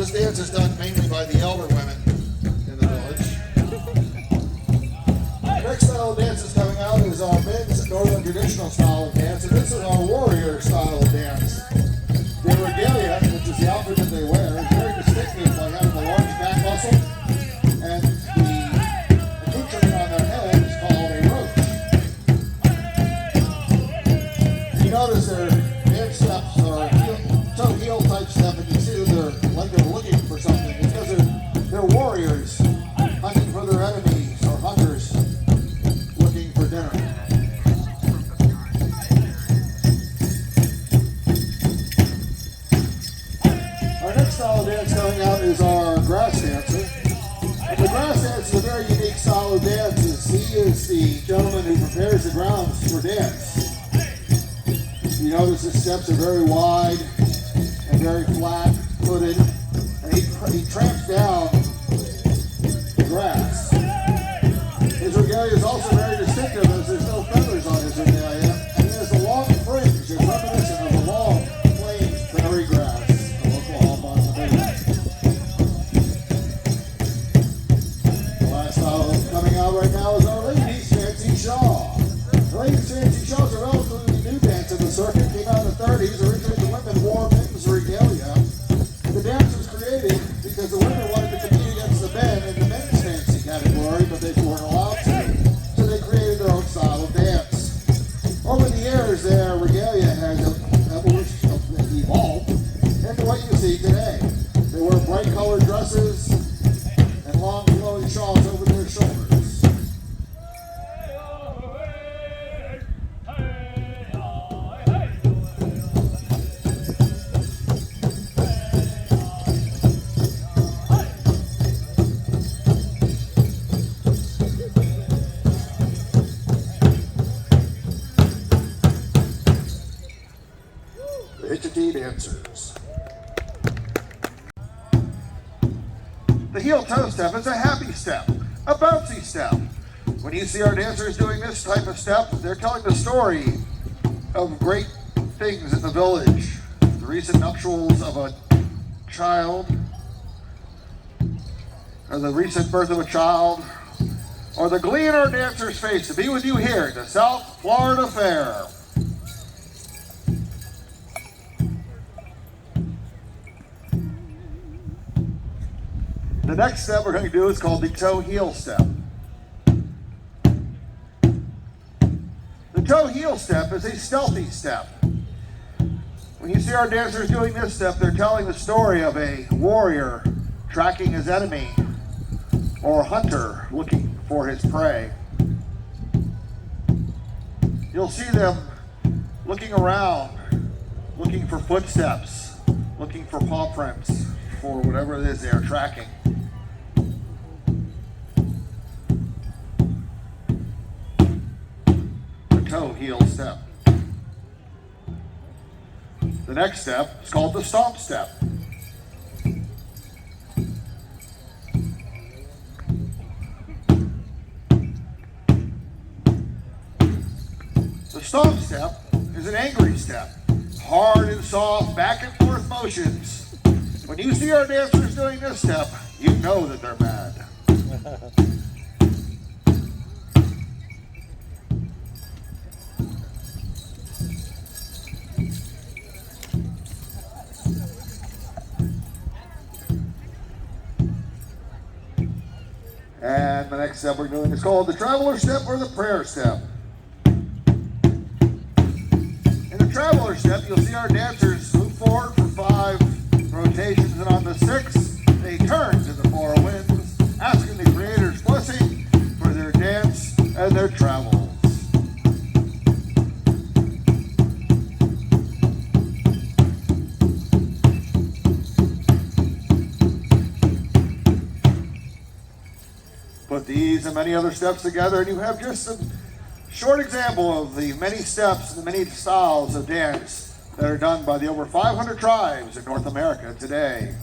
Dance is done mainly by the elder women in the village. The next style of dance that's coming out is our men's northern traditional style of dance, and this is our warrior style of dance. Their regalia, which is the outfit that they wear, is very distinctive by having a large back muscle, and the accoutrement on their head is called a roach. You notice their dance steps are toe-heel type step, and you see that they're like they're looking for something. It's because they're warriors hunting for their enemies, or hunters looking for dinner. Our next style of dance coming out is our grass dancer. And the grass dance is a very unique style of dance, as he is the gentleman who prepares the grounds for dance. You notice his steps are very wide and very flat-footed, and he tramps down the grass. His regalia is also very distinctive, as there's no feathers on his regalia, and he has a long fringe that's reminiscent of the long, plain prairie grass of Oklahoma and the Midwest. The last style coming out right now is our ladies' fancy shawl. The ladies' fancy shawl is a relatively new dance in the circuit. Came out in the 30s. Originally, the women wore men's regalia. The dance was created because the women wanted to compete against the men in the men's fancy category, but they weren't allowed to. So they created their own style of dance. Over the years, their regalia has evolved into what you see today. They wear bright colored dresses and long flowing shawls over their shoulders. Dancers. The heel-toe step is a happy step, a bouncy step. When you see our dancers doing this type of step, they're telling the story of great things in the village. The recent nuptials of a child, or the recent birth of a child, or the glee in our dancers' face to be with you here at the South Florida Fair. The next step we're going to do is called the toe-heel step. The toe-heel step is a stealthy step. When you see our dancers doing this step, they're telling the story of a warrior tracking his enemy, or a hunter looking for his prey. You'll see them looking around, looking for footsteps, looking for paw prints, for whatever it is they are tracking. Toe-heel step. The next step is called the stomp step. The stomp step is an angry step. Hard and soft, back and forth motions. When you see our dancers doing this step, you know that they're mad. And the next step we're doing is called the traveler step or the prayer step. In the traveler step, you'll see our dancers move forward for 5 rotations, and on the 6th, they turn to the 4 winds, asking the Creator's blessing for their dance as and their travels. Put these and many other steps together and you have just a short example of the many steps and the many styles of dance that are done by the over 500 tribes in North America today.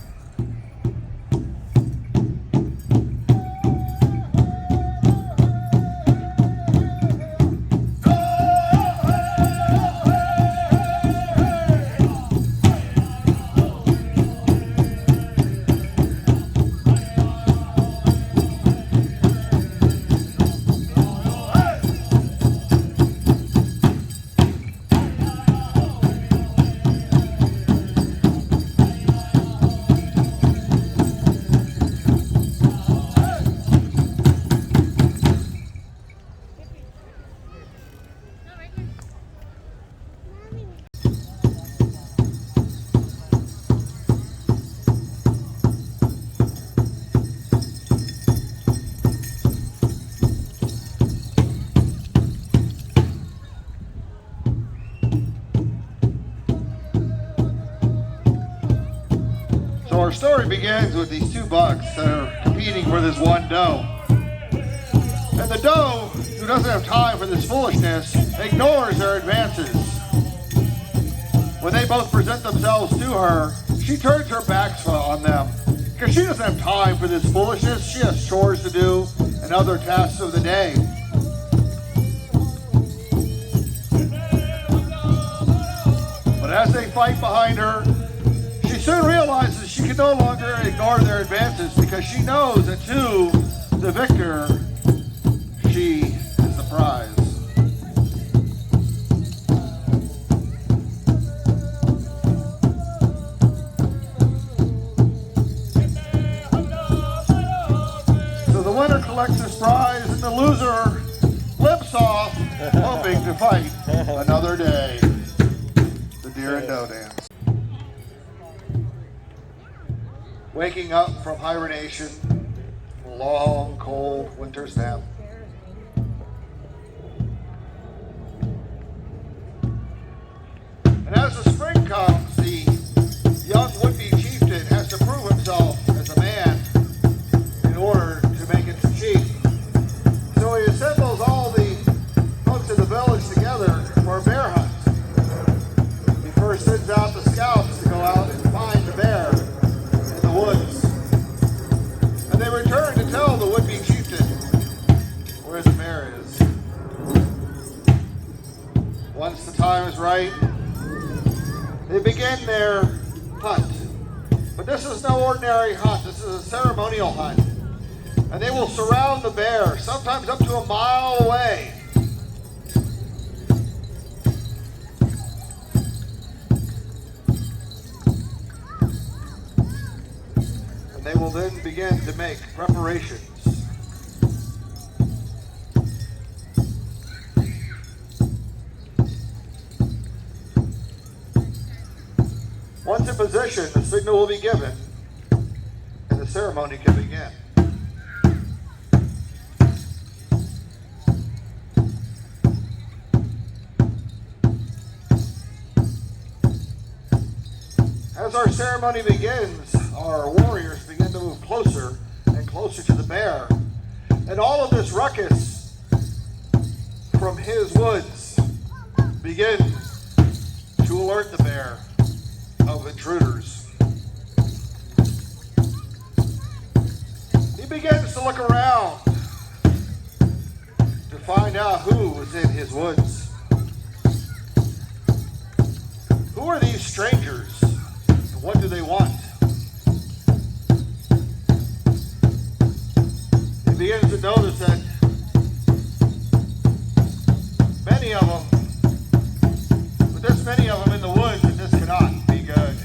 So our story begins with these two bucks that are competing for this one doe. And the doe, who doesn't have time for this foolishness, ignores their advances. When they both present themselves to her, she turns her back on them because she doesn't have time for this foolishness. She has chores to do and other tasks of the day. But as they fight behind her, she soon realizes she can no longer ignore their advances because she knows that to the victor, she is the prize. So the winner collects his prize and the loser limps off, hoping to fight another day. The deer and doe dance. Waking up from hibernation, a long, cold winter's nap. And as the spring comes, the young would-be chieftain has to prove himself as a man in order to make it to chief. So he assembles all the folks in the village together for a bear hunt. He first sends out the scouts to go out and find the bear woods, and they return to tell the would-be chieftain where the bear is. Once the time is right, they begin their hunt. But this is no ordinary hunt. This is a ceremonial hunt. And they will surround the bear, sometimes up to a mile away. They will then begin to make preparations. Once in position, the signal will be given and the ceremony can begin. As our ceremony begins, our warriors begin to move closer and closer to the bear. And all of this ruckus from his woods begins to alert the bear of intruders. He begins to look around to find out who is in his woods. Who are these strangers? And what do they want? He begins to notice that many of them, with this many of them in the woods, that this cannot be good.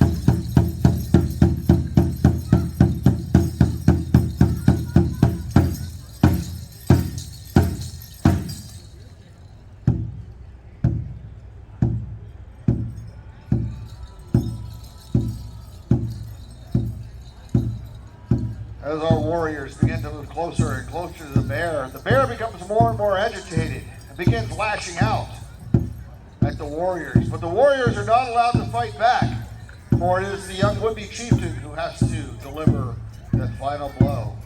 as our warriors begin to move closer and closer to the bear becomes more and more agitated and begins lashing out at the warriors. But the warriors are not allowed to fight back, for it is the young would-be chieftain who has to deliver that final blow.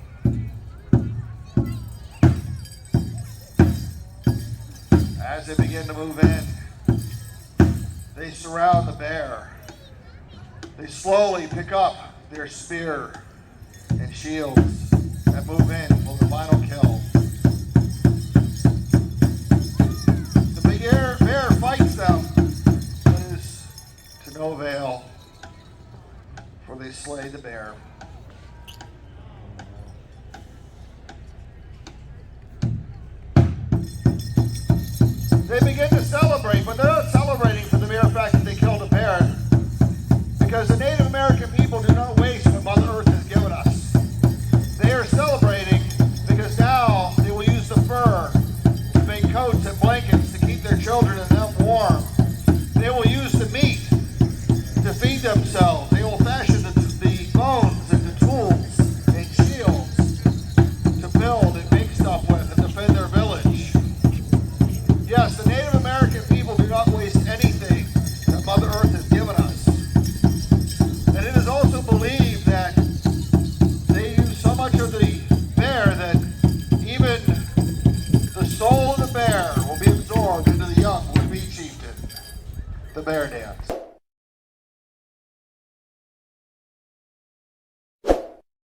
As they begin to move in, they surround the bear. They slowly pick up their spear and shields and move in for the final kill. The big bear fights them, but is to no avail, for they slay the bear. They begin to celebrate, but they're not celebrating for the mere fact that they killed a bear, because the Native American people do not waste what Mother Earth has given us. They are celebrating because now they will use the fur to make coats and blankets to keep their children and them warm. They will use the meat to feed themselves. They will fashion the bones into tools and shields to build and make stuff with and defend their village. Yes, the Native American people do not waste anything that Mother Earth has given us. And it is also believed that they use so much of the bear that even the soul of the bear will be absorbed into the young would-be chieftain, the bear dance.